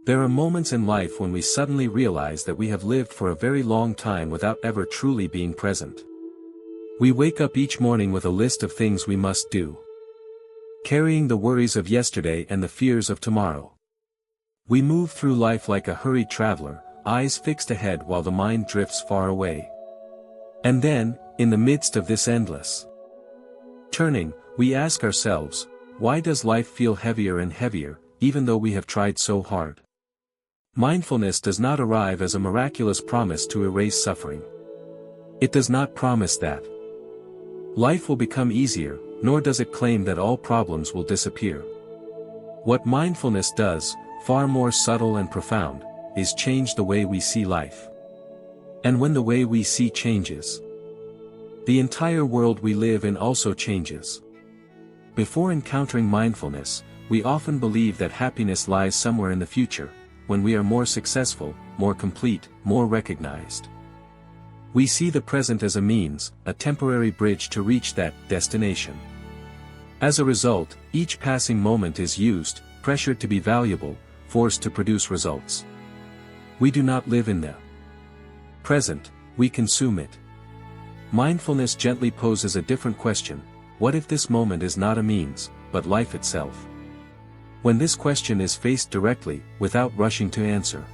There are moments in life when we suddenly realize that we have lived for a very long time without ever truly being present. We wake up each morning with a list of things we must do, carrying the worries of yesterday and the fears of tomorrow. We move through life like a hurried traveler, eyes fixed ahead while the mind drifts far away. And then, in the midst of this endless turning, we ask ourselves, why does life feel heavier and heavier, even though we have tried so hard? Mindfulness does not arrive as a miraculous promise to erase suffering. It does not promise that life will become easier, nor does it claim that all problems will disappear. What mindfulness does, far more subtle and profound, is change the way we see life. And when the way we see changes, the entire world we live in also changes. Before encountering mindfulness, we often believe that happiness lies somewhere in the future, when we are more successful, more complete, more recognized. We see the present as a means, a temporary bridge to reach that destination. As a result, each passing moment is used, pressured to be valuable, forced to produce results. We do not live in the present, we consume it. Mindfulness gently poses a different question: what if this moment is not a means, but life itself? When this question is faced directly, without rushing to answer,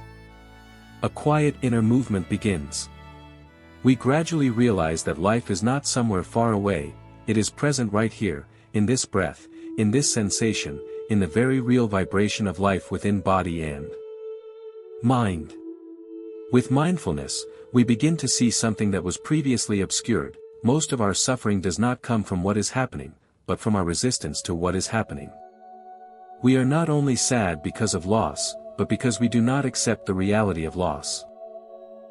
a quiet inner movement begins. We gradually realize that life is not somewhere far away, it is present right here, in this breath, in this sensation, in the very real vibration of life within body and mind. With mindfulness, we begin to see something that was previously obscured. Most of our suffering does not come from what is happening, but from our resistance to what is happening. We are not only sad because of loss, but because we do not accept the reality of loss.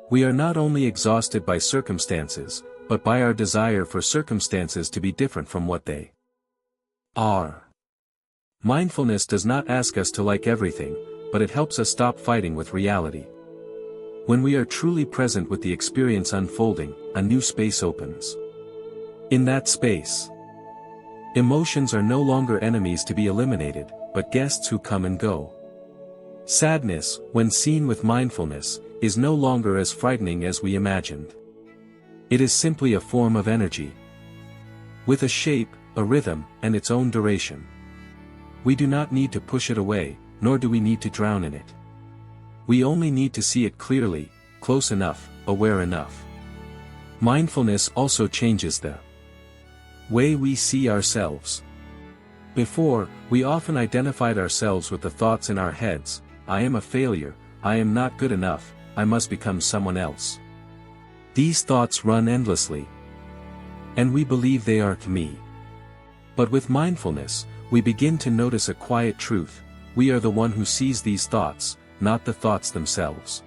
We are not only exhausted by circumstances, but by our desire for circumstances to be different from what they are. Mindfulness does not ask us to like everything, but it helps us stop fighting with reality. When we are truly present with the experience unfolding, a new space opens. In that space, emotions are no longer enemies to be eliminated, but guests who come and go. Sadness, when seen with mindfulness, is no longer as frightening as we imagined. It is simply a form of energy, with a shape, a rhythm, and its own duration. We do not need to push it away, nor do we need to drown in it. We only need to see it clearly, close enough, aware enough. Mindfulness also changes the way we see ourselves. Before, we often identified ourselves with the thoughts in our heads: I am a failure, I am not good enough, I must become someone else. These thoughts run endlessly, and we believe they are me. But with mindfulness, we begin to notice a quiet truth: we are the one who sees these thoughts, not the thoughts themselves.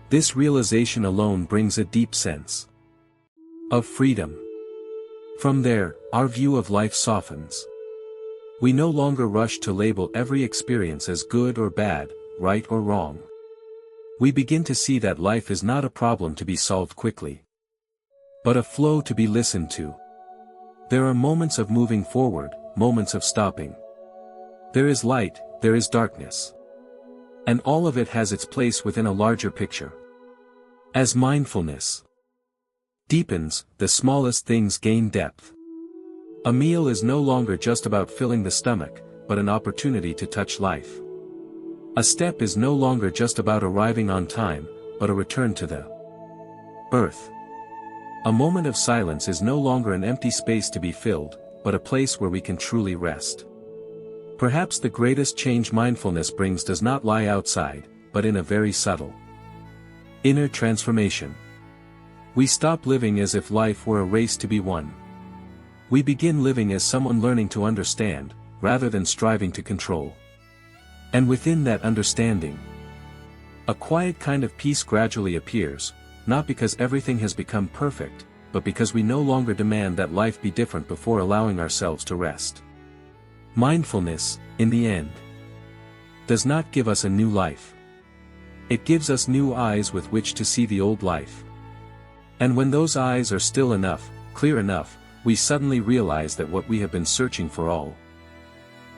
This realization alone brings a deep sense of freedom. From there, our view of life softens. We no longer rush to label every experience as good or bad, right or wrong. We begin to see that life is not a problem to be solved quickly, but a flow to be listened to. There are moments of moving forward, moments of stopping. There is light, there is darkness. And all of it has its place within a larger picture. As mindfulness deepens, the smallest things gain depth. A meal is no longer just about filling the stomach, but an opportunity to touch life. A step is no longer just about arriving on time, but a return to the birth. A moment of silence is no longer an empty space to be filled, but a place where we can truly rest. Perhaps the greatest change mindfulness brings does not lie outside, but in a very subtle inner transformation. We stop living as if life were a race to be won. We begin living as someone learning to understand, rather than striving to control. And within that understanding, a quiet kind of peace gradually appears, not because everything has become perfect, but because we no longer demand that life be different before allowing ourselves to rest. Mindfulness, in the end, does not give us a new life. It gives us new eyes with which to see the old life. And when those eyes are still enough, clear enough, we suddenly realize that what we have been searching for all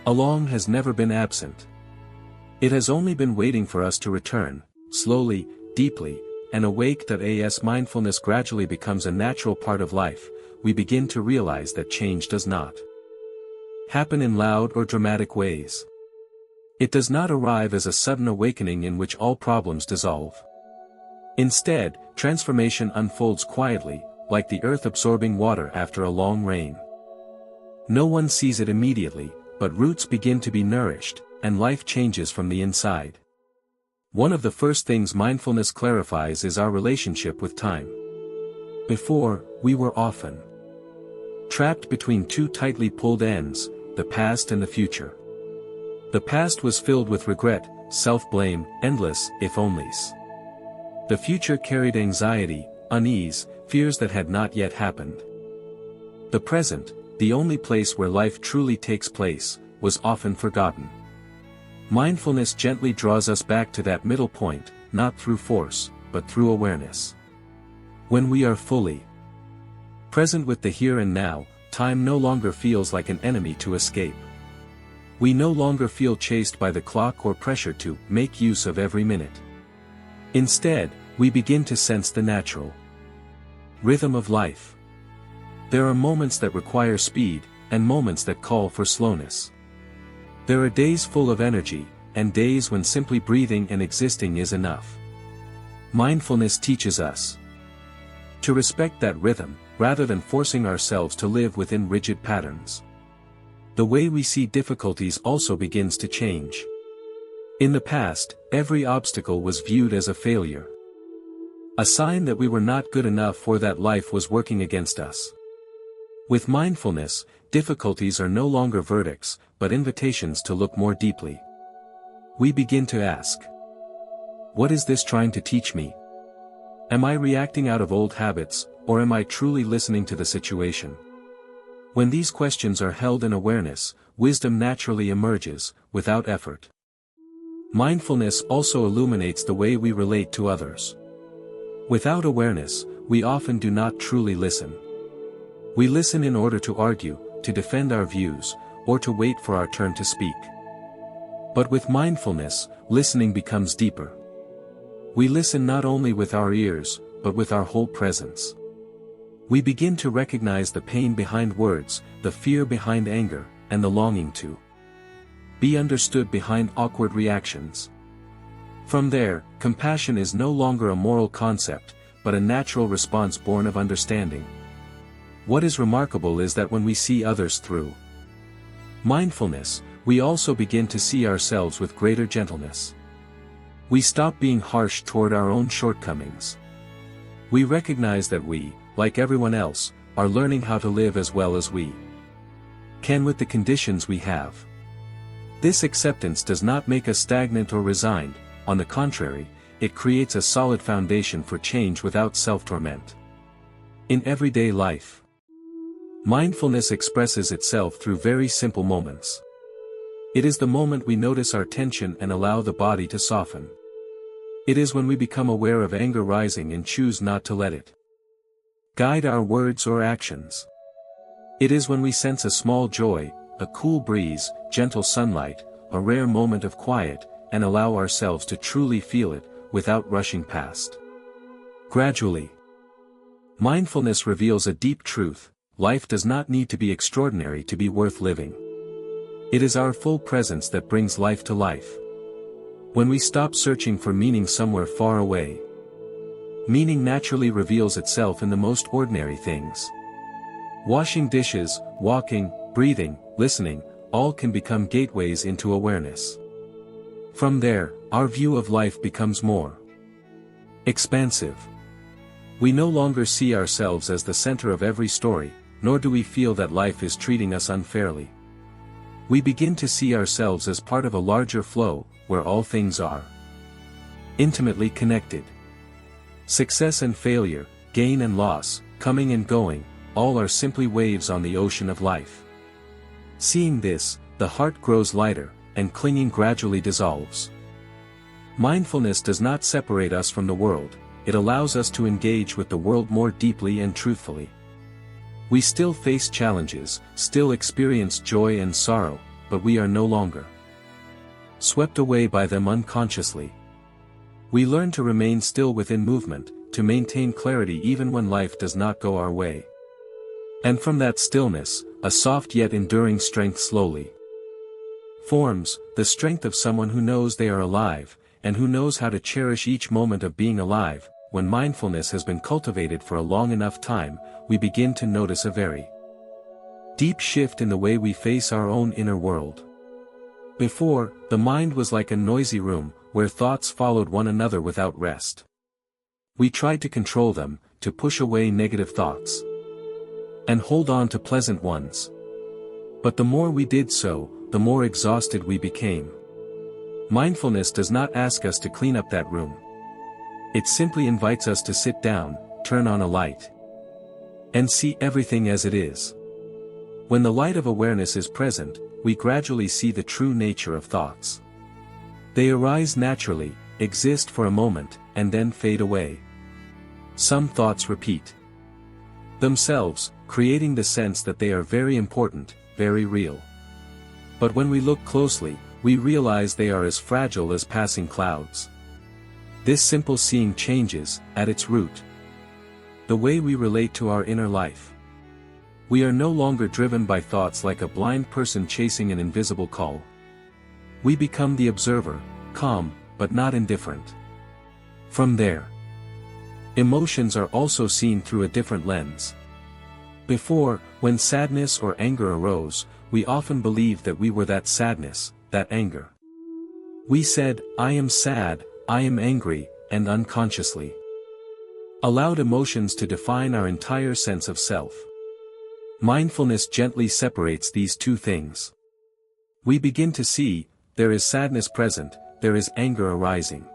along has never been absent. It has only been waiting for us to return, slowly, deeply, and awake. That as mindfulness gradually becomes a natural part of life, we begin to realize that change does not happen in loud or dramatic ways. It does not arrive as a sudden awakening in which all problems dissolve. Instead, transformation unfolds quietly, like the earth absorbing water after a long rain. No one sees it immediately, but roots begin to be nourished, and life changes from the inside. One of the first things mindfulness clarifies is our relationship with time. Before, we were often trapped between two tightly pulled ends, the past and the future. The past was filled with regret, self-blame, endless if-onlys. The future carried anxiety, unease, fears that had not yet happened. The present, the only place where life truly takes place, was often forgotten. Mindfulness gently draws us back to that middle point, not through force, but through awareness. When we are fully present with the here and now, time no longer feels like an enemy to escape. We no longer feel chased by the clock or pressure to make use of every minute. Instead, we begin to sense the natural rhythm of life. There are moments that require speed, and moments that call for slowness. There are days full of energy, and days when simply breathing and existing is enough. Mindfulness teaches us to respect that rhythm, rather than forcing ourselves to live within rigid patterns. The way we see difficulties also begins to change. In the past, every obstacle was viewed as a failure. A sign that we were not good enough or that life was working against us. With mindfulness, difficulties are no longer verdicts, but invitations to look more deeply. We begin to ask, what is this trying to teach me? Am I reacting out of old habits, or am I truly listening to the situation? When these questions are held in awareness, wisdom naturally emerges, without effort. Mindfulness also illuminates the way we relate to others. Without awareness, we often do not truly listen. We listen in order to argue, to defend our views, or to wait for our turn to speak. But with mindfulness, listening becomes deeper. We listen not only with our ears, but with our whole presence. We begin to recognize the pain behind words, the fear behind anger, and the longing to be understood behind awkward reactions. From there, compassion is no longer a moral concept, but a natural response born of understanding. What is remarkable is that when we see others through mindfulness, we also begin to see ourselves with greater gentleness. We stop being harsh toward our own shortcomings. We recognize that we, like everyone else, are learning how to live as well as we can with the conditions we have. This acceptance does not make us stagnant or resigned, on the contrary, it creates a solid foundation for change without self-torment. In everyday life, mindfulness expresses itself through very simple moments. It is the moment we notice our tension and allow the body to soften. It is when we become aware of anger rising and choose not to let it guide our words or actions. It is when we sense a small joy, a cool breeze, gentle sunlight, a rare moment of quiet, and allow ourselves to truly feel it, without rushing past. Gradually, mindfulness reveals a deep truth: life does not need to be extraordinary to be worth living. It is our full presence that brings life to life. When we stop searching for meaning somewhere far away, meaning naturally reveals itself in the most ordinary things. Washing dishes, walking, breathing, listening, all can become gateways into awareness. From there, our view of life becomes more expansive. We no longer see ourselves as the center of every story, nor do we feel that life is treating us unfairly. We begin to see ourselves as part of a larger flow, where all things are intimately connected. Success and failure, gain and loss, coming and going, all are simply waves on the ocean of life. Seeing this, the heart grows lighter, and clinging gradually dissolves. Mindfulness does not separate us from the world, it allows us to engage with the world more deeply and truthfully. We still face challenges, still experience joy and sorrow, but we are no longer swept away by them unconsciously. We learn to remain still within movement, to maintain clarity even when life does not go our way. And from that stillness, a soft yet enduring strength slowly forms, the strength of someone who knows they are alive, and who knows how to cherish each moment of being alive. When mindfulness has been cultivated for a long enough time, we begin to notice a very deep shift in the way we face our own inner world. Before, the mind was like a noisy room, where thoughts followed one another without rest. We tried to control them, to push away negative thoughts, and hold on to pleasant ones. But the more we did so, the more exhausted we became. Mindfulness does not ask us to clean up that room. It simply invites us to sit down, turn on a light, and see everything as it is. When the light of awareness is present, we gradually see the true nature of thoughts. They arise naturally, exist for a moment, and then fade away. Some thoughts repeat themselves, creating the sense that they are very important, very real. But when we look closely, we realize they are as fragile as passing clouds. This simple seeing changes, at its root, the way we relate to our inner life. We are no longer driven by thoughts like a blind person chasing an invisible call. We become the observer, calm, but not indifferent. From there, emotions are also seen through a different lens. Before, when sadness or anger arose, we often believed that we were that sadness, that anger. We said, "I am sad, I am angry," and unconsciously allowed emotions to define our entire sense of self. Mindfulness gently separates these two things. We begin to see, there is sadness present, there is anger arising.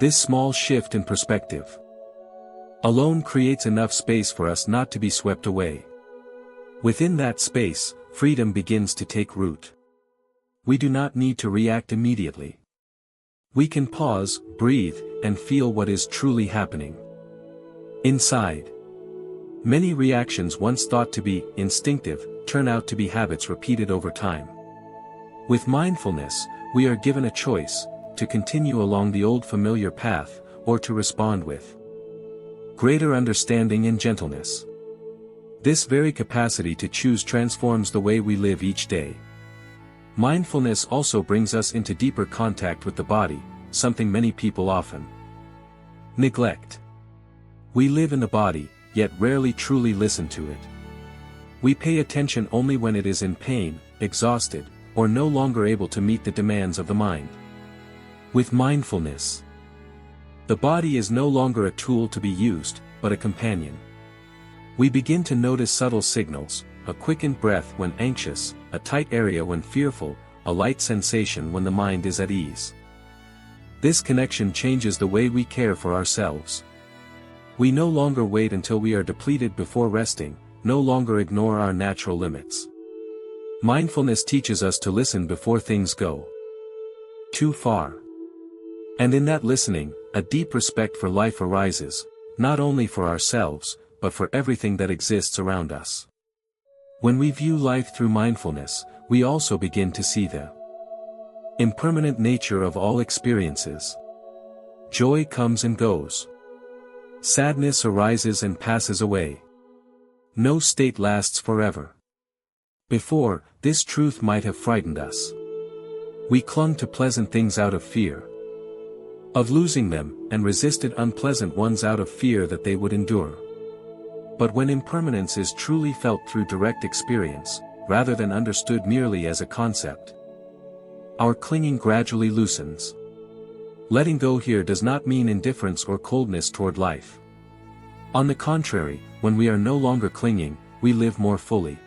This small shift in perspective alone creates enough space for us not to be swept away. Within that space, freedom begins to take root. We do not need to react immediately. We can pause, breathe, and feel what is truly happening inside. Many reactions once thought to be instinctive turn out to be habits repeated over time. With mindfulness, we are given a choice, to continue along the old familiar path, or to respond with greater understanding and gentleness. This very capacity to choose transforms the way we live each day. Mindfulness also brings us into deeper contact with the body, something many people often neglect. We live in the body, yet rarely truly listen to it. We pay attention only when it is in pain, exhausted, or no longer able to meet the demands of the mind. With mindfulness, the body is no longer a tool to be used, but a companion. We begin to notice subtle signals, a quickened breath when anxious, a tight area when fearful, a light sensation when the mind is at ease. This connection changes the way we care for ourselves. We no longer wait until we are depleted before resting, no longer ignore our natural limits. Mindfulness teaches us to listen before things go too far. And in that listening, a deep respect for life arises, not only for ourselves, but for everything that exists around us. When we view life through mindfulness, we also begin to see the impermanent nature of all experiences. Joy comes and goes. Sadness arises and passes away. No state lasts forever. Before, this truth might have frightened us. We clung to pleasant things out of fear of losing them, and resisted unpleasant ones out of fear that they would endure. But when impermanence is truly felt through direct experience, rather than understood merely as a concept, our clinging gradually loosens. Letting go here does not mean indifference or coldness toward life. On the contrary, when we are no longer clinging, we live more fully.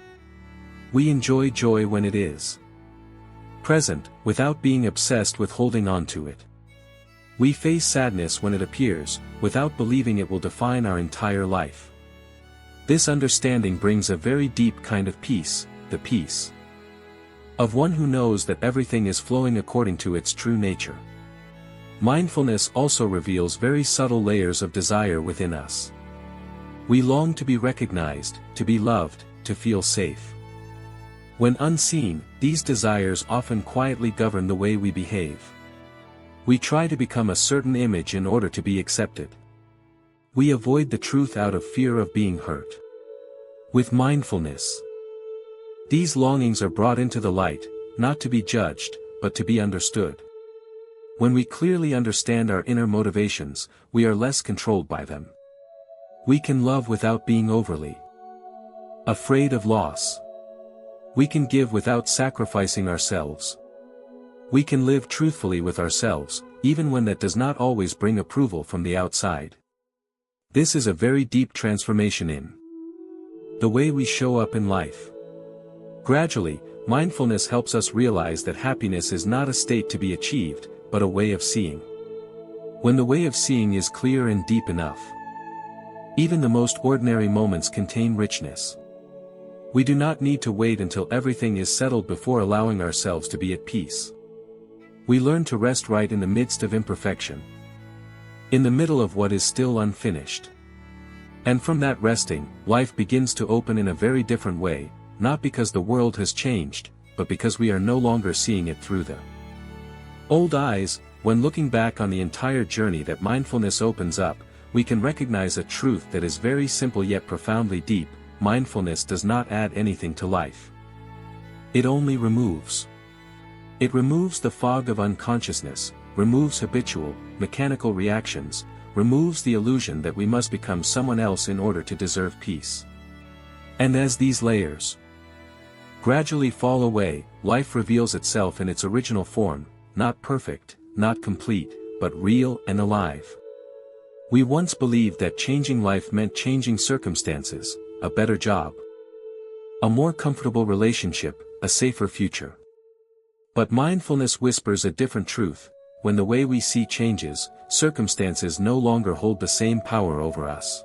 We enjoy joy when it is present, without being obsessed with holding on to it. We face sadness when it appears, without believing it will define our entire life. This understanding brings a very deep kind of peace, the peace of one who knows that everything is flowing according to its true nature. Mindfulness also reveals very subtle layers of desire within us. We long to be recognized, to be loved, to feel safe. When unseen, these desires often quietly govern the way we behave. We try to become a certain image in order to be accepted. We avoid the truth out of fear of being hurt. With mindfulness, these longings are brought into the light, not to be judged, but to be understood. When we clearly understand our inner motivations, we are less controlled by them. We can love without being overly afraid of loss. We can give without sacrificing ourselves. We can live truthfully with ourselves, even when that does not always bring approval from the outside. This is a very deep transformation in the way we show up in life. Gradually, mindfulness helps us realize that happiness is not a state to be achieved, but a way of seeing. When the way of seeing is clear and deep enough, even the most ordinary moments contain richness. We do not need to wait until everything is settled before allowing ourselves to be at peace. We learn to rest right in the midst of imperfection, in the middle of what is still unfinished. And from that resting, life begins to open in a very different way, not because the world has changed, but because we are no longer seeing it through the old eyes. When looking back on the entire journey that mindfulness opens up, we can recognize a truth that is very simple yet profoundly deep. Mindfulness does not add anything to life. It only removes. It removes the fog of unconsciousness, removes habitual, mechanical reactions, removes the illusion that we must become someone else in order to deserve peace. And as these layers gradually fall away, life reveals itself in its original form, not perfect, not complete, but real and alive. We once believed that changing life meant changing circumstances, a better job, a more comfortable relationship, a safer future. But mindfulness whispers a different truth. When the way we see changes, circumstances no longer hold the same power over us.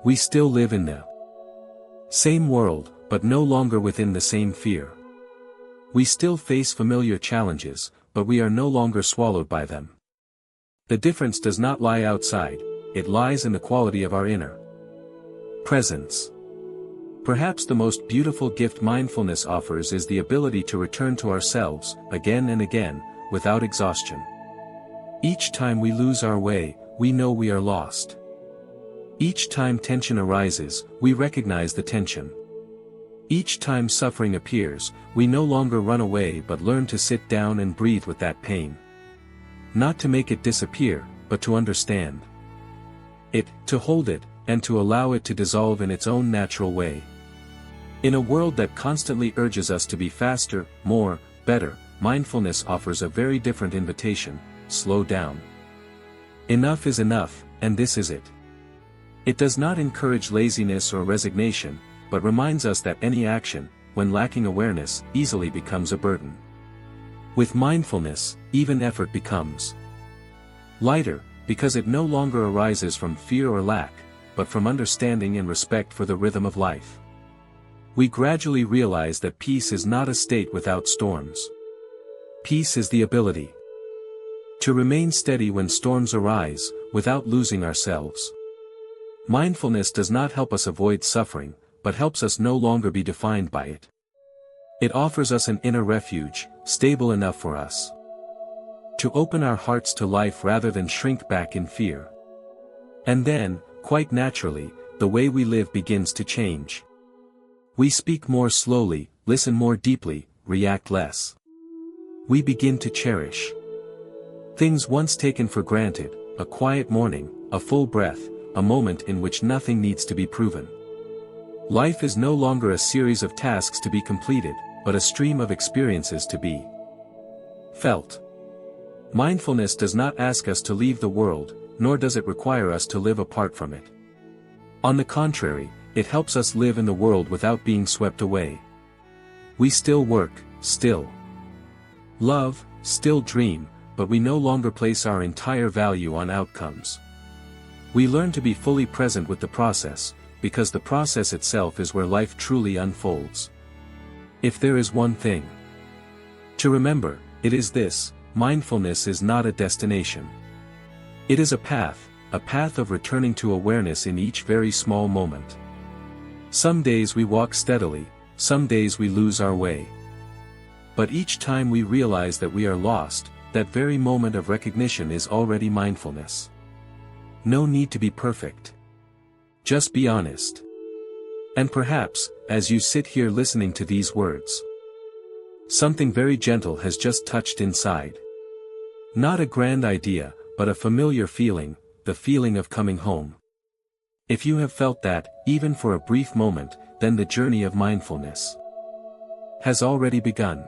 We still live in the same world, but no longer within the same fear. We still face familiar challenges, but we are no longer swallowed by them. The difference does not lie outside, it lies in the quality of our inner presence. Perhaps the most beautiful gift mindfulness offers is the ability to return to ourselves, again and again, without exhaustion. Each time we lose our way, we know we are lost. Each time tension arises, we recognize the tension. Each time suffering appears, we no longer run away but learn to sit down and breathe with that pain. Not to make it disappear, but to understand it, to hold it, and to allow it to dissolve in its own natural way. In a world that constantly urges us to be faster, more, better, mindfulness offers a very different invitation: slow down. Enough is enough, and this is it. It does not encourage laziness or resignation, but reminds us that any action, when lacking awareness, easily becomes a burden. With mindfulness, even effort becomes lighter, because it no longer arises from fear or lack, but from understanding and respect for the rhythm of life. We gradually realize that peace is not a state without storms. Peace is the ability to remain steady when storms arise, without losing ourselves. Mindfulness does not help us avoid suffering, but helps us no longer be defined by it. It offers us an inner refuge, stable enough for us to open our hearts to life rather than shrink back in fear. And then, quite naturally, the way we live begins to change. We speak more slowly, listen more deeply, react less. We begin to cherish things once taken for granted: a quiet morning, a full breath, a moment in which nothing needs to be proven. Life is no longer a series of tasks to be completed, but a stream of experiences to be felt. Mindfulness does not ask us to leave the world, nor does it require us to live apart from it. On the contrary, it helps us live in the world without being swept away. We still work, still love, still dream, but we no longer place our entire value on outcomes. We learn to be fully present with the process, because the process itself is where life truly unfolds. If there is one thing to remember, it is this: mindfulness is not a destination. It is a path of returning to awareness in each very small moment. Some days we walk steadily, some days we lose our way. But each time we realize that we are lost, that very moment of recognition is already mindfulness. No need to be perfect. Just be honest. And perhaps, as you sit here listening to these words, something very gentle has just touched inside. Not a grand idea, but a familiar feeling, the feeling of coming home. If you have felt that, even for a brief moment, then the journey of mindfulness has already begun.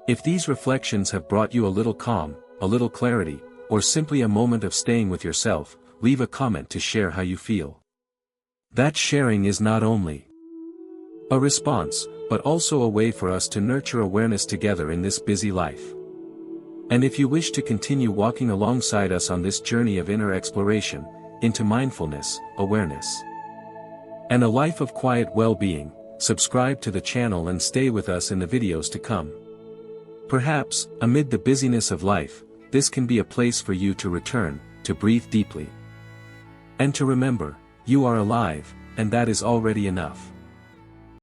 If these reflections have brought you a little calm, a little clarity, or simply a moment of staying with yourself, leave a comment to share how you feel. That sharing is not only a response, but also a way for us to nurture awareness together in this busy life. And if you wish to continue walking alongside us on this journey of inner exploration, into mindfulness, awareness, and a life of quiet well-being, subscribe to the channel and stay with us in the videos to come. Perhaps, amid the busyness of life, this can be a place for you to return, to breathe deeply, and to remember, you are alive, and that is already enough.